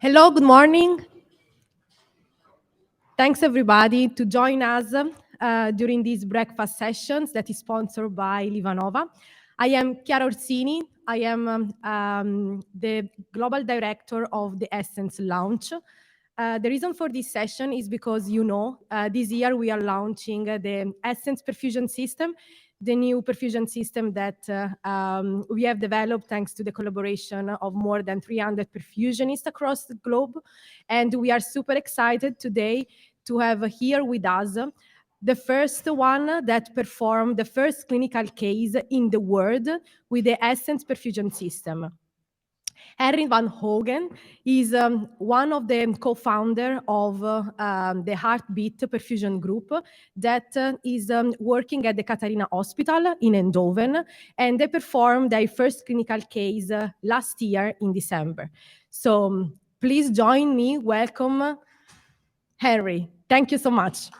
Hello, good morning. Thanks everybody to join us during these breakfast sessions that is sponsored by Livanova. I am Chiara Orsini. I am the Global Director of the Essence launch. The reason for this session is because this year we are launching the Essence perfusion system, the new perfusion system that we have developed thanks to the collaboration of more than 300 perfusionists across the globe. And we are super excited today to have here with us the first one that performed the first clinical case in the world with the Essence perfusion system. Henri van Huegten is one of the co-founder of the Heartbeat Perfusion Group that is working at the Catharina Hospital in Eindhoven, and they performed their first clinical case last year in December. So please join me, welcome Henri. Thank you so much.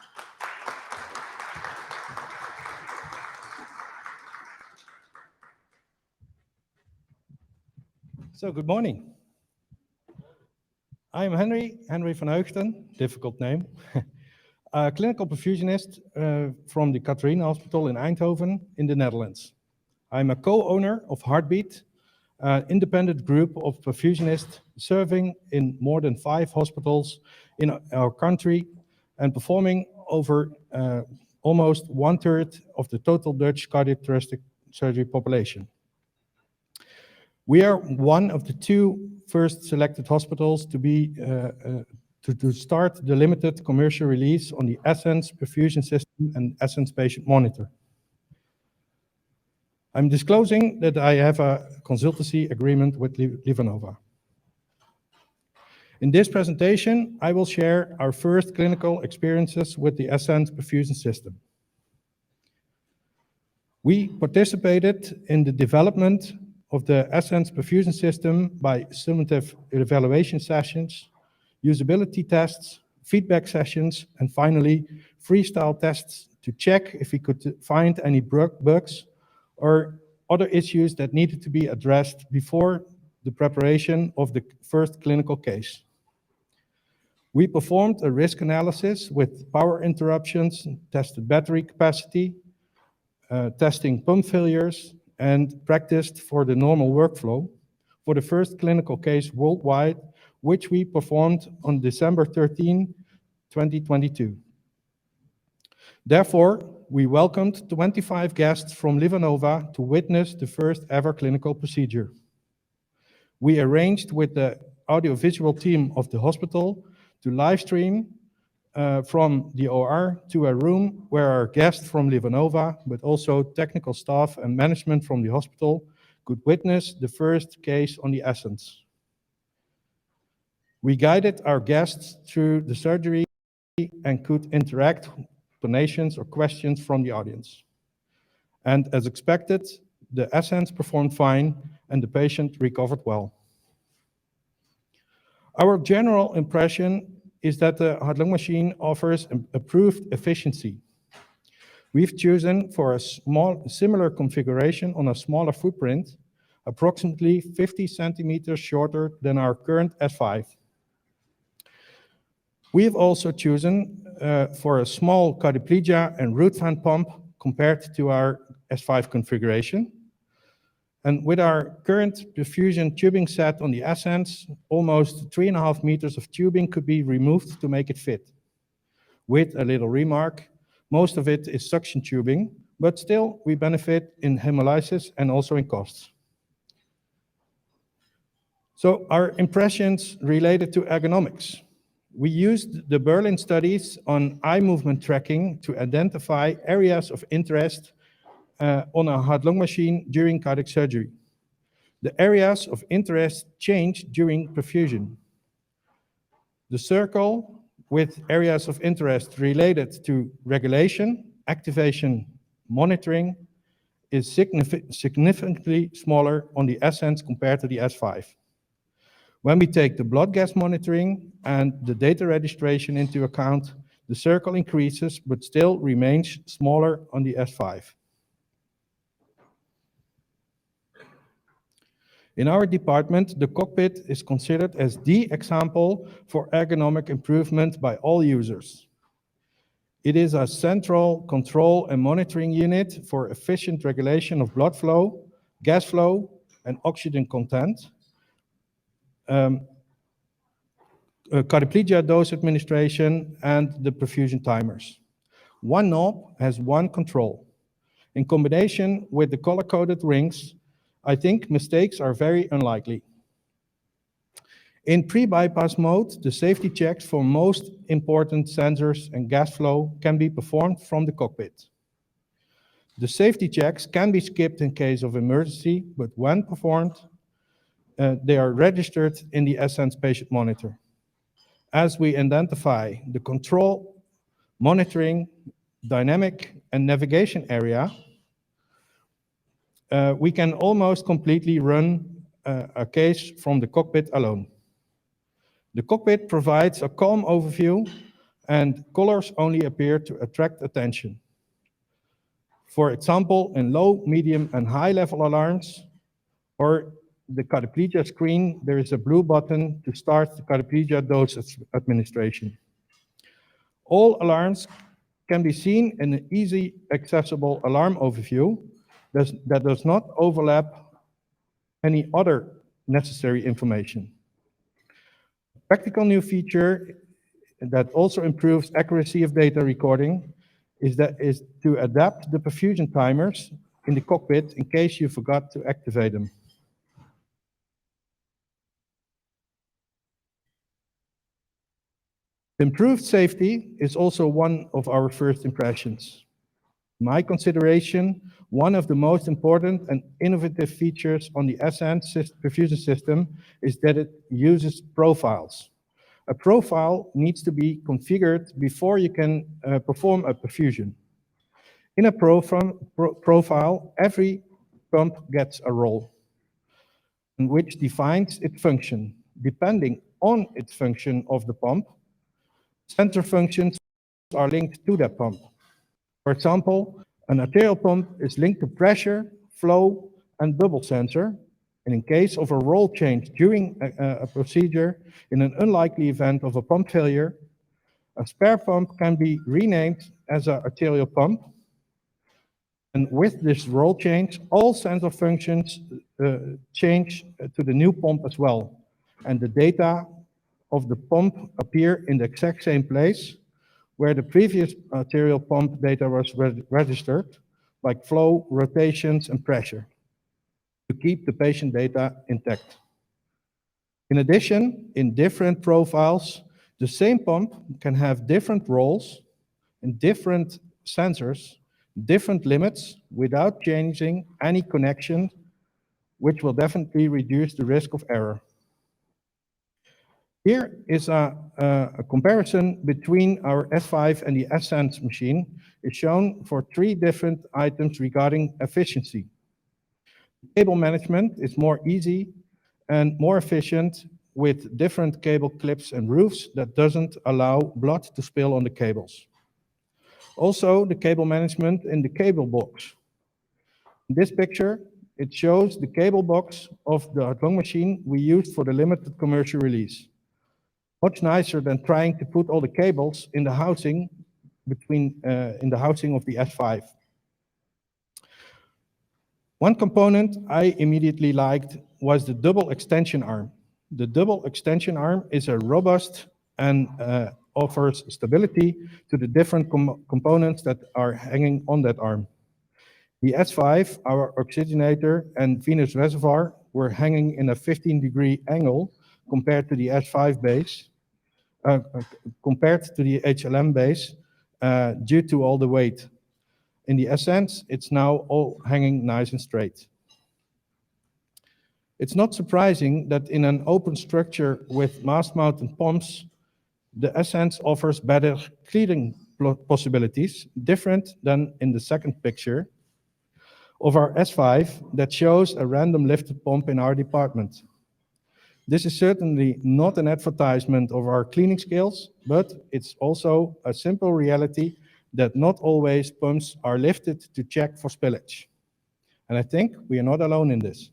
So good morning. I'm Henri van Huegten, difficult name, a clinical perfusionist from the Catharina Hospital in Eindhoven in the Netherlands. I'm a co-owner of Heartbeat, an independent group of perfusionists serving in more than 5 hospitals in our country and performing over almost 1/3 of the total Dutch cardiothoracic surgery population. We are one of the 2 first selected hospitals to start the limited commercial release on the Essence perfusion system and Essence patient monitor. I'm disclosing that I have a consultancy agreement with Livanova. In this presentation, I will share our first clinical experiences with the Essence perfusion system. We participated in the development of the Essence perfusion system by summative evaluation sessions, usability tests, feedback sessions, and finally, freestyle tests to check if we could find any bugs or other issues that needed to be addressed before the preparation of the first clinical case. We performed a risk analysis with power interruptions, tested battery capacity, testing pump failures, and practiced for the normal workflow for the first clinical case worldwide, which we performed on December 13, 2022. Therefore, we welcomed 25 guests from Livanova to witness the first ever clinical procedure. We arranged with the audiovisual team of the hospital to live stream from the OR to a room where our guests from Livanova, but also technical staff and management from the hospital, could witness the first case on the Essence. We guided our guests through the surgery and could interact with donations or questions from the audience. And as expected, the Essence performed fine and the patient recovered well. Our general impression is that the heart-lung machine offers improved efficiency. We've chosen for a similar configuration on a smaller footprint, approximately 50 centimeters shorter than our current S5. We have also chosen for a small quadriplegia and root fan pump compared to our S5 configuration. And with our current perfusion tubing set on the Essence, almost 3.5 meters of tubing could be removed to make it fit. With a little remark, most of it is suction tubing, but still we benefit in hemolysis and also in costs. So our impressions related to ergonomics. We used the Berlin studies on eye movement tracking to identify areas of interest on a heart-lung machine during cardiac surgery. The areas of interest change during perfusion. The circle with areas of interest related to regulation, activation, monitoring is significantly smaller on the Essence compared to the S5. When we take the blood gas monitoring and the data registration into account, the circle increases but still remains smaller on the S5. In our department, the cockpit is considered as the example for ergonomic improvement by all users. It is a central control and monitoring unit for efficient regulation of blood flow, gas flow, and oxygen content, cardioplegia dose administration, and the perfusion timers. One knob has one control. In combination with the color-coded rings, I think mistakes are very unlikely. In pre-bypass mode, the safety checks for most important sensors and gas flow can be performed from the cockpit. The safety checks can be skipped in case of emergency, but when performed, they are registered in the Ascens patient monitor. As we identify the control, monitoring, dynamic, and navigation area, we can almost completely run a case from the cockpit alone. The cockpit provides a calm overview, and colors only appear to attract attention. For example, in low, medium, and high-level alarms, or the cardioplegia screen, there is a blue button to start the cardioplegia dose administration. All alarms can be seen in an easy accessible alarm overview that does not overlap any other necessary information. A practical new feature that also improves accuracy of data recording is to adapt the perfusion timers in the cockpit in case you forgot to activate them. Improved safety is also one of our first impressions. In my consideration, one of the most important and innovative features on the Ascens perfusion system is that it uses profiles. A profile needs to be configured before you can perform a perfusion. In a profile, every pump gets a role, which defines its function. Depending on its function of the pump, sensor functions are linked to that pump. For example, an arterial pump is linked to pressure, flow, and bubble sensor. And in case of a role change during a procedure, in an unlikely event of a pump failure, a spare pump can be renamed as an arterial pump. And with this role change, all sensor functions change to the new pump as well. And the data of the pump appear in the exact same place where the previous arterial pump data was registered, like flow, rotations, and pressure, to keep the patient data intact. In addition, in different profiles, the same pump can have different roles and different sensors, different limits without changing any connection, which will definitely reduce the risk of error. Here is a comparison between our S5 and the Ascens machine. It's shown for 3 different items regarding efficiency. Cable management is more easy and more efficient with different cable clips and roofs that doesn't allow blood to spill on the cables. Also, the cable management in the cable box. In this picture, it shows the cable box of the heart-lung machine we used for the limited commercial release. Much nicer than trying to put all the cables in the housing in the housing of the S5. One component I immediately liked was the double extension arm. The double extension arm is a robust and offers stability to the different components that are hanging on that arm. The S5, our oxygenator and venous reservoir were hanging in a 15-degree angle compared to the S5 base. Compared to the HLM base due to all the weight. In the Ascens, it's now all hanging nice and straight. It's not surprising that in an open structure with mast-mounted pumps, the Ascens offers better cleaning possibilities, different than in the second picture of our S5 that shows a random lifted pump in our department. This is certainly not an advertisement of our cleaning skills, but it's also a simple reality that not always pumps are lifted to check for spillage. And I think we are not alone in this.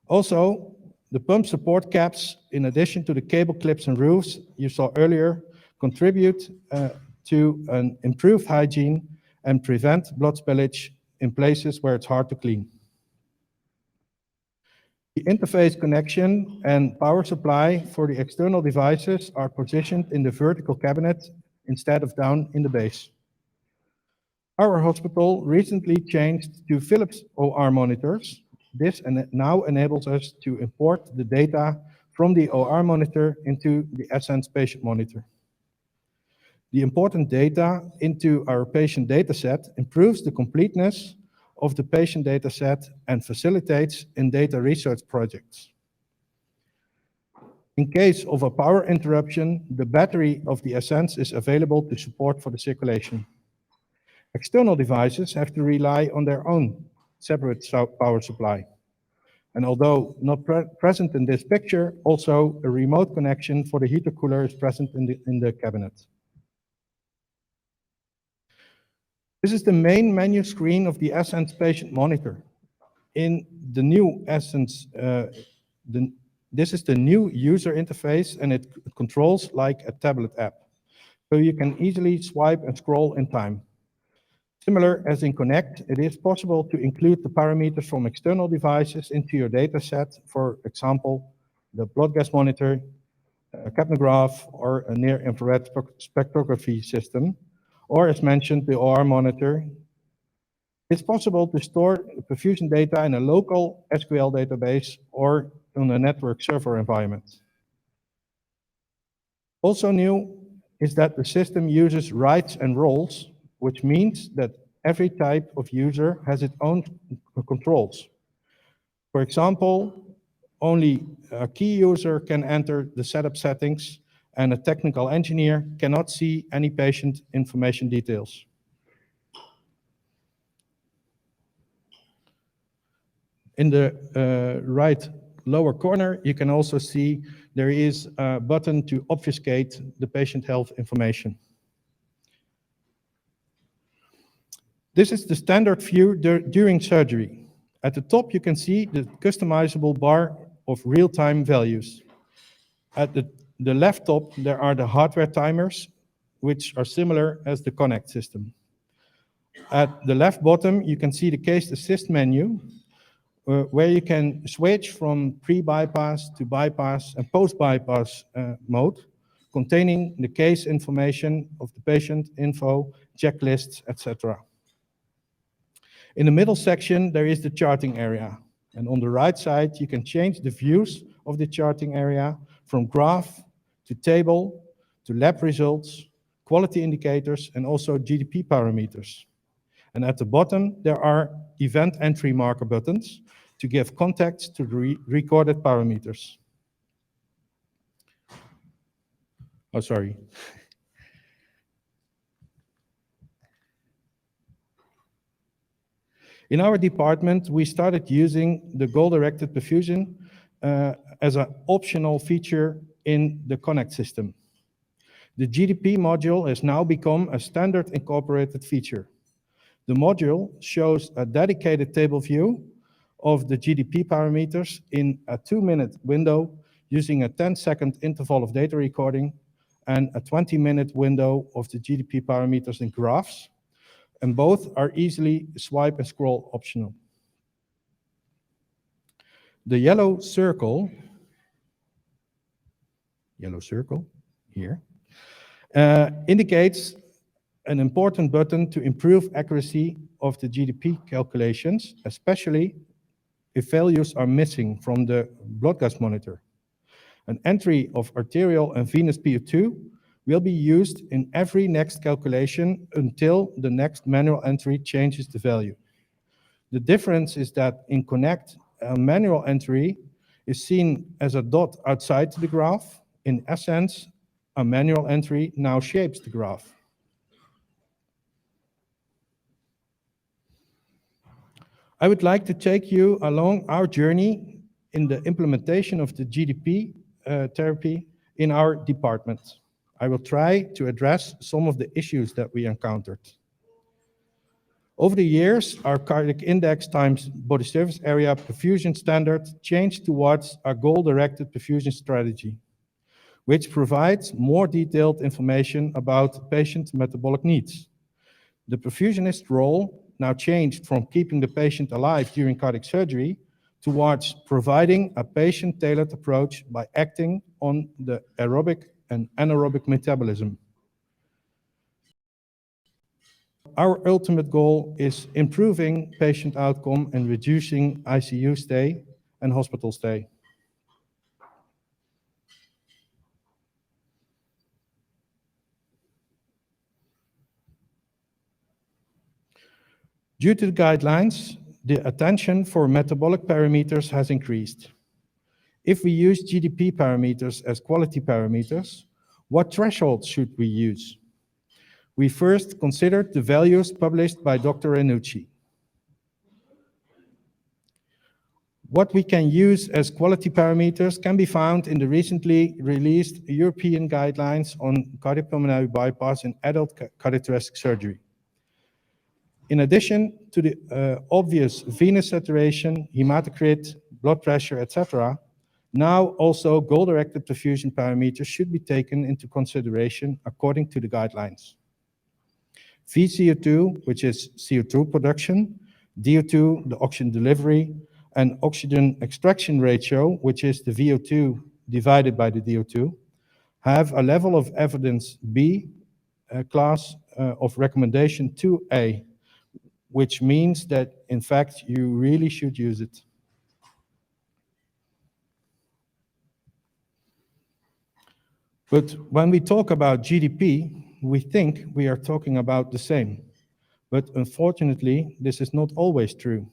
Also, the pump support caps, in addition to the cable clips and roofs you saw earlier, contribute to an improved hygiene and prevent blood spillage in places where it's hard to clean. The interface connection and power supply for the external devices are positioned in the vertical cabinet instead of down in the base. Our hospital recently changed to Philips OR monitors. This now enables us to import the data from the OR monitor into the Ascens patient monitor. The important data into our patient dataset improves the completeness of the patient dataset and facilitates in data research projects. In case of a power interruption, the battery of the Ascens is available to support for the circulation. External devices have to rely on their own separate power supply. And although not present in this picture, also a remote connection for the heater cooler is present in the cabinet. This is the main menu screen of the Ascens patient monitor. In the new Ascens, this is the new user interface, and it controls like a tablet app. So you can easily swipe and scroll in time. Similar as in Connect, it is possible to include the parameters from external devices into your dataset. For example, the blood gas monitor, a capnograph, or a near-infrared spectrography system, or as mentioned, the OR monitor. It's possible to store perfusion data in a local SQL database or on a network server environment. Also new is that the system uses rights and roles, which means that every type of user has its own controls. For example, only a key user can enter the setup settings, and a technical engineer cannot see any patient information details. In the right lower corner, you can also see there is a button to obfuscate the patient health information. This is the standard view during surgery. At the top, you can see the customizable bar of real-time values. At the left top, there are the hardware timers, which are similar as the Connect system. At the left bottom, you can see the case assist menu, where you can switch from pre-bypass to bypass and post-bypass mode, containing the case information of the patient, info, checklists, etc. In the middle section, there is the charting area. And on the right side, you can change the views of the charting area from graph to table to lab results, quality indicators, and also GDP parameters. And at the bottom, there are event entry marker buttons to give context to the recorded parameters. Oh, sorry. In our department, we started using the goal-directed perfusion as an optional feature in the Connect system. The GDP module has now become a standard incorporated feature. The module shows a dedicated table view of the GDP parameters in a 2-minute window using a 10-second interval of data recording and a 20-minute window of the GDP parameters in graphs, and both are easily swipe and scroll optional. The yellow circle here, indicates an important button to improve accuracy of the GDP calculations, especially if values are missing from the blood gas monitor. An entry of arterial and venous PO2 will be used in every next calculation until the next manual entry changes the value. The difference is that in Connect, a manual entry is seen as a dot outside the graph. In Ascens, a manual entry now shapes the graph. I would like to take you along our journey in the implementation of the GDP therapy in our department. I will try to address some of the issues that we encountered. Over the years, our cardiac index times body surface area perfusion standard changed towards our goal-directed perfusion strategy, which provides more detailed information about patient metabolic needs. The perfusionist role now changed from keeping the patient alive during cardiac surgery towards providing a patient-tailored approach by acting on the aerobic and anaerobic metabolism. Our ultimate goal is improving patient outcome and reducing ICU stay and hospital stay. Due to the guidelines, the attention for metabolic parameters has increased. If we use GDP parameters as quality parameters, what thresholds should we use? We first considered the values published by Dr. Renucci. What we can use as quality parameters can be found in the recently released European guidelines on cardiopulmonary bypass in adult cardiothoracic surgery. In addition to the obvious venous saturation, hematocrit, blood pressure, etc., now also goal-directed perfusion parameters should be taken into consideration according to the guidelines. VCO2, which is CO2 production, DO2, the oxygen delivery, and oxygen extraction ratio, which is the VO2 divided by the DO2, have a level of evidence B class of recommendation 2A, which means that, in fact, you really should use it. But when we talk about GDP, we think we are talking about the same. But unfortunately, this is not always true.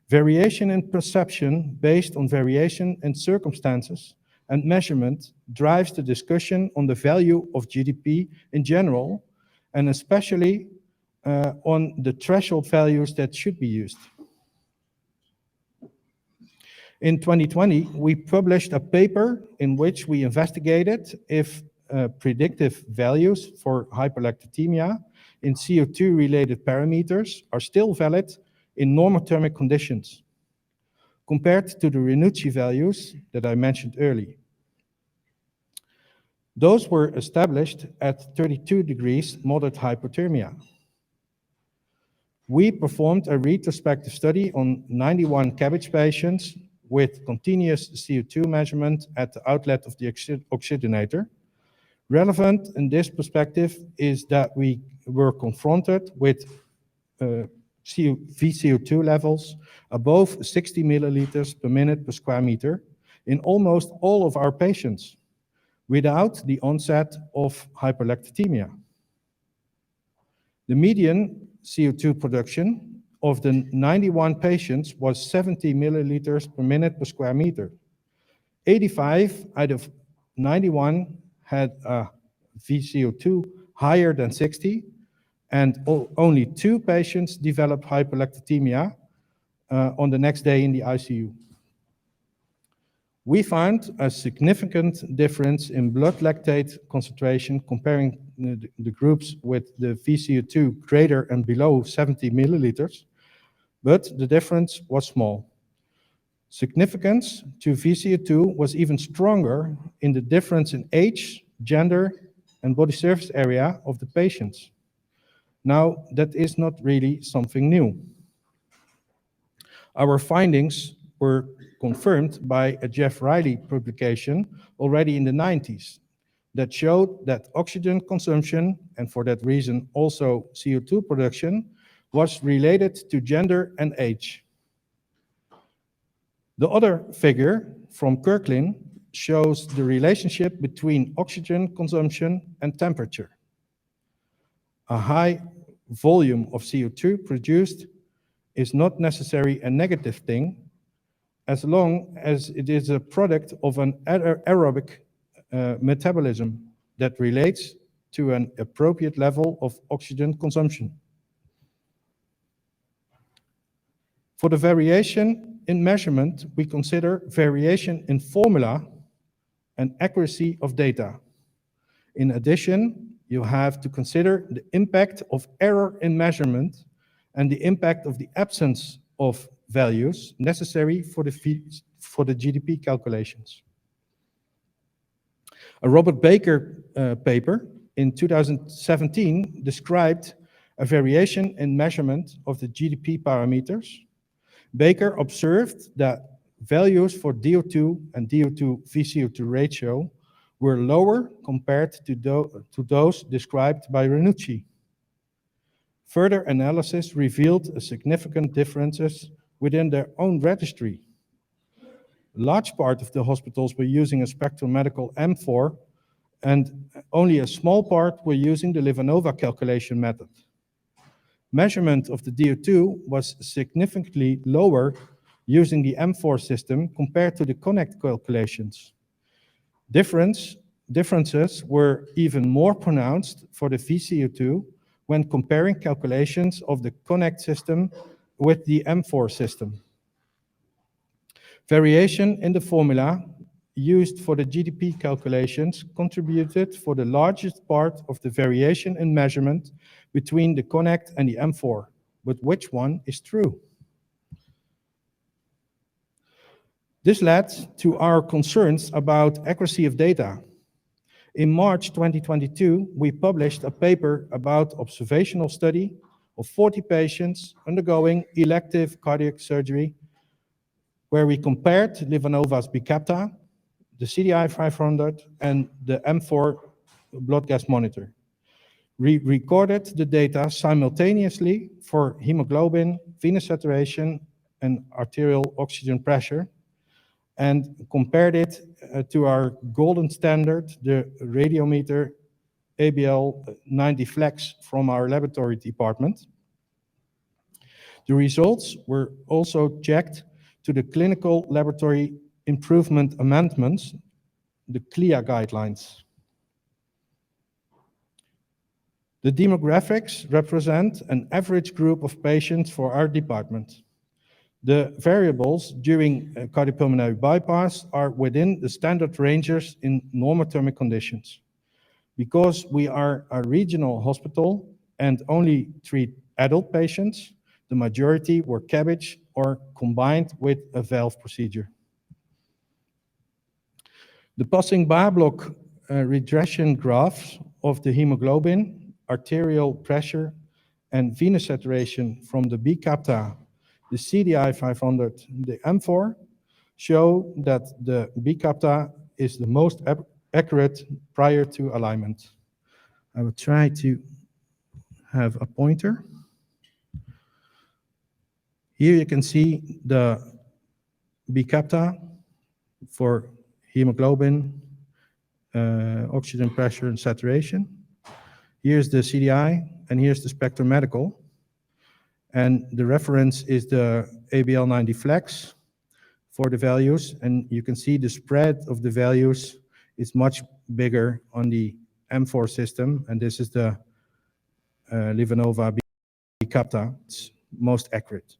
Variation in perception based on variation in circumstances and measurement drives the discussion on the value of GDP in general, and especially on the threshold values that should be used. In 2020, we published a paper in which we investigated if predictive values for hyperlactatemia in CO2-related parameters are still valid in normothermic conditions, compared to the Renucci values that I mentioned earlier. Those were established at 32 degrees moderate hypothermia. We performed a retrospective study on 91 CABG patients with continuous CO2 measurement at the outlet of the oxygenator. Relevant in this perspective is that we were confronted with VCO2 levels above 60 milliliters per minute per square meter in almost all of our patients without the onset of hyperlactatemia. The median CO2 production of the 91 patients was 70 milliliters per minute per square meter. 85 out of 91 had a VCO2 higher than 60, and only 2 patients developed hyperlactatemia on the next day in the ICU. We found a significant difference in blood lactate concentration comparing the groups with the VCO2 greater and below 70 milliliters, but the difference was small. Significance to VCO2 was even stronger in the difference in age, gender, and body surface area of the patients. Now, that is not really something new. Our findings were confirmed by a Jeff Riley publication already in the 90s that showed that oxygen consumption, and for that reason also CO2 production, was related to gender and age. The other figure from Kirklin shows the relationship between oxygen consumption and temperature. A high volume of CO2 produced is not necessarily a negative thing, as long as it is a product of an aerobic metabolism that relates to an appropriate level of oxygen consumption. For the variation in measurement, we consider variation in formula and accuracy of data. In addition, you have to consider the impact of error in measurement and the impact of the absence of values necessary for the GDP calculations. A Robert Baker paper in 2017 described a variation in measurement of the GDP parameters. Baker observed that values for DO2 and DO2 VCO2 ratio were lower compared to those described by Ranucci. Further analysis revealed a significant differences within their own registry. A large part of the hospitals were using a spectromedical M4, and only a small part were using the Livanova calculation method. Measurement of the DO2 was significantly lower using the M4 system compared to the Connect calculations. Differences were even more pronounced for the VCO2 when comparing calculations of the Connect system with the M4 system. Variation in the formula used for the GDP calculations contributed for the largest part of the variation in measurement between the Connect and the M4. But which one is true? This led to our concerns about accuracy of data. In March 2022, we published a paper about observational study of 40 patients undergoing elective cardiac surgery, where we compared Livanova's B-Capta, the CDI 500, and the M4 blood gas monitor. We recorded the data simultaneously for hemoglobin, venous saturation, and arterial oxygen pressure, and compared it to our golden standard, the radiometer ABL 90 Flex from our laboratory department. The results were also checked to the Clinical Laboratory Improvement Amendments, the CLIA guidelines. The demographics represent an average group of patients for our department. The variables during cardiopulmonary bypass are within the standard ranges in normothermic conditions. Because we are a regional hospital and only treat adult patients, the majority were CABG or combined with a valve procedure. The Passing-Barblock regression graphs of the hemoglobin, arterial pressure, and venous saturation from the B-Capta, the CDI 500, the M4, show that the B-Capta is the most accurate prior to alignment. I will try to have a pointer. Here you can see the B-Capta for hemoglobin, oxygen pressure, and saturation. Here's the CDI, and here's the spectromedical. And the reference is the ABL 90 Flex for the values, and you can see the spread of the values is much bigger on the M4 system, and this is the Livanova B-Capta. It's most accurate.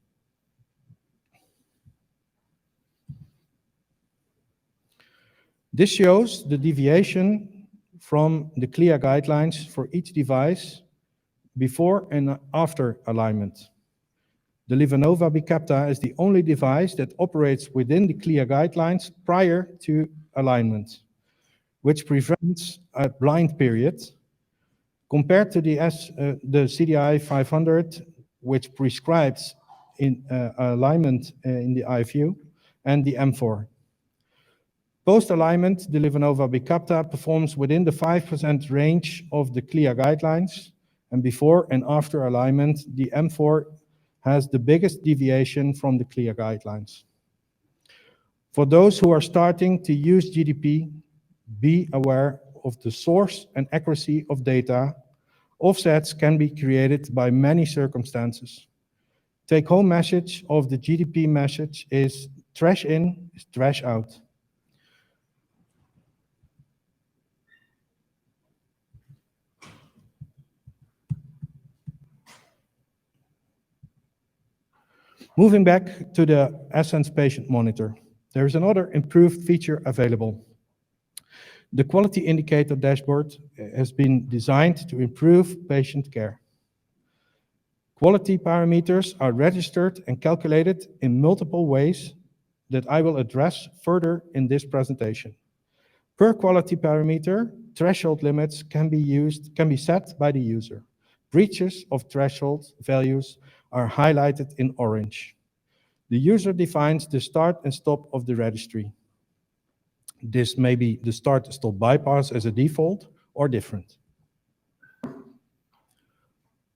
This shows the deviation from the CLIA guidelines for each device before and after alignment. The Livanova B-Capta is the only device that operates within the CLIA guidelines prior to alignment, which prevents a blind period compared to the CDI 500, which prescribes in alignment in the IFU, and the M4. Post-alignment, the Livanova B-Capta performs within the 5% range of the CLIA guidelines, and before and after alignment, the M4 has the biggest deviation from the CLIA guidelines. For those who are starting to use GDP, be aware of the source and accuracy of data. Offsets can be created by many circumstances. Take-home message of the GDP message is trash in is trash out. Moving back to the Essence patient monitor, there is another improved feature available. The quality indicator dashboard has been designed to improve patient care. Quality parameters are registered and calculated in multiple ways that I will address further in this presentation. Per quality parameter, threshold limits can be set by the user. Breaches of threshold values are highlighted in orange. The user defines the start and stop of the registry. This may be the start and stop bypass as a default or different.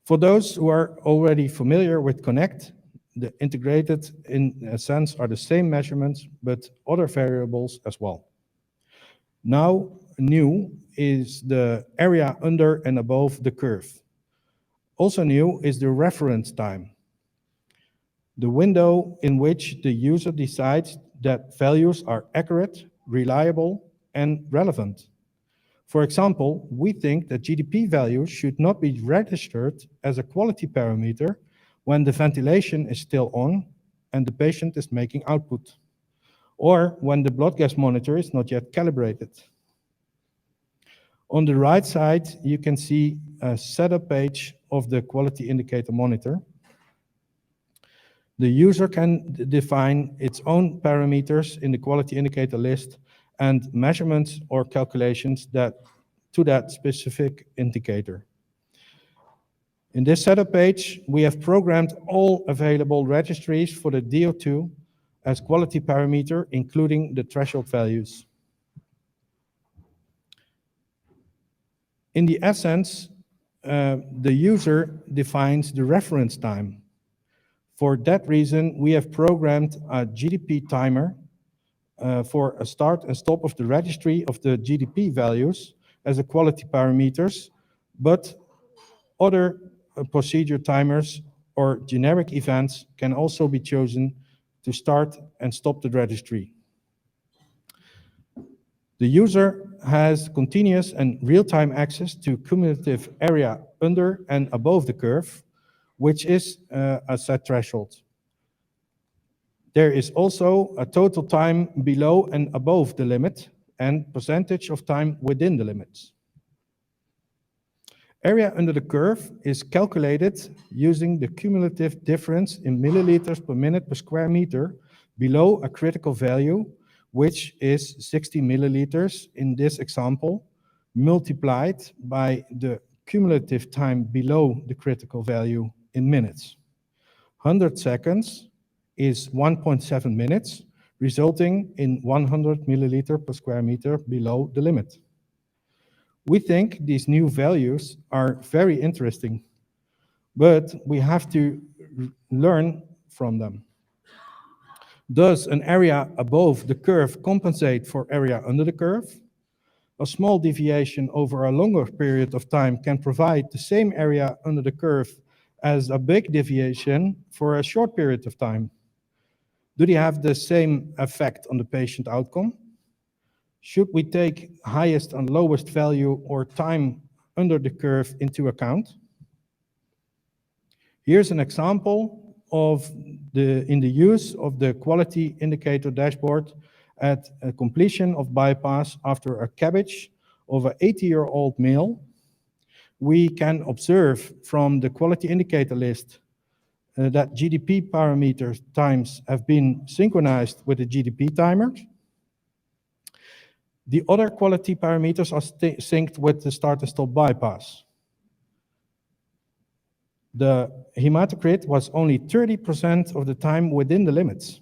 For those who are already familiar with Connect, the integrated in a sense are the same measurements, but other variables as well. Now, new is the area under and above the curve. Also new is the reference time, the window in which the user decides that values are accurate, reliable, and relevant. For example, we think that GDP values should not be registered as a quality parameter when the ventilation is still on and the patient is making output, or when the blood gas monitor is not yet calibrated. On the right side, you can see a setup page of the quality indicator monitor. The user can define its own parameters in the quality indicator list and measurements or calculations to that specific indicator. In this setup page, we have programmed all available registries for the DO2 as quality parameter, including the threshold values. In the essence, the user defines the reference time. For that reason, we have programmed a GDP timer for a start and stop of the registry of the GDP values as a quality parameters, but other procedure timers or generic events can also be chosen to start and stop the registry. The user has continuous and real-time access to cumulative area under and above the curve, which is a set threshold. There is also a total time below and above the limit and percentage of time within the limits. Area under the curve is calculated using the cumulative difference in milliliters per minute per square meter below a critical value, which is 60 milliliters in this example, multiplied by the cumulative time below the critical value in minutes. 100 seconds is 1.7 minutes, resulting in 100 milliliter per square meter below the limit. We think these new values are very interesting, but we have to learn from them. Does an area above the curve compensate for area under the curve? A small deviation over a longer period of time can provide the same area under the curve as a big deviation for a short period of time. Do they have the same effect on the patient outcome? Should we take highest and lowest value or time under the curve into account? Here's an example in the use of the quality indicator dashboard at a completion of bypass after a CABG of an 80-year-old male. We can observe from the quality indicator list that GDP parameter times have been synchronized with the GDP timer. The other quality parameters are synced with the start and stop bypass. The hematocrit was only 30% of the time within the limits.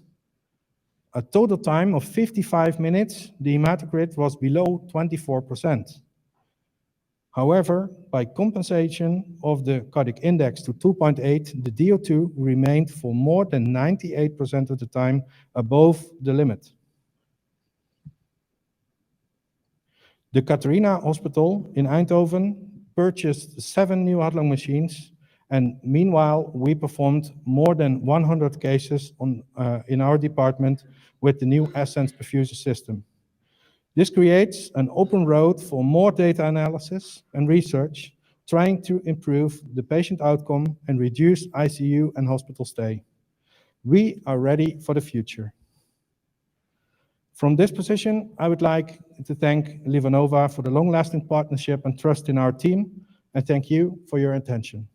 A total time of 55 minutes, the hematocrit was below 24%. However, by compensation of the cardiac index to 2.8, the DO2 remained for more than 98% of the time above the limit. The Catharina Hospital in Eindhoven purchased 7 new heart-lung machines, and meanwhile, we performed more than 100 cases in our department with the new Essence perfusion system. This creates an open road for more data analysis and research, trying to improve the patient outcome and reduce ICU and hospital stay. We are ready for the future. From this position, I would like to thank LivaNova for the long-lasting partnership and trust in our team, and thank you for your attention.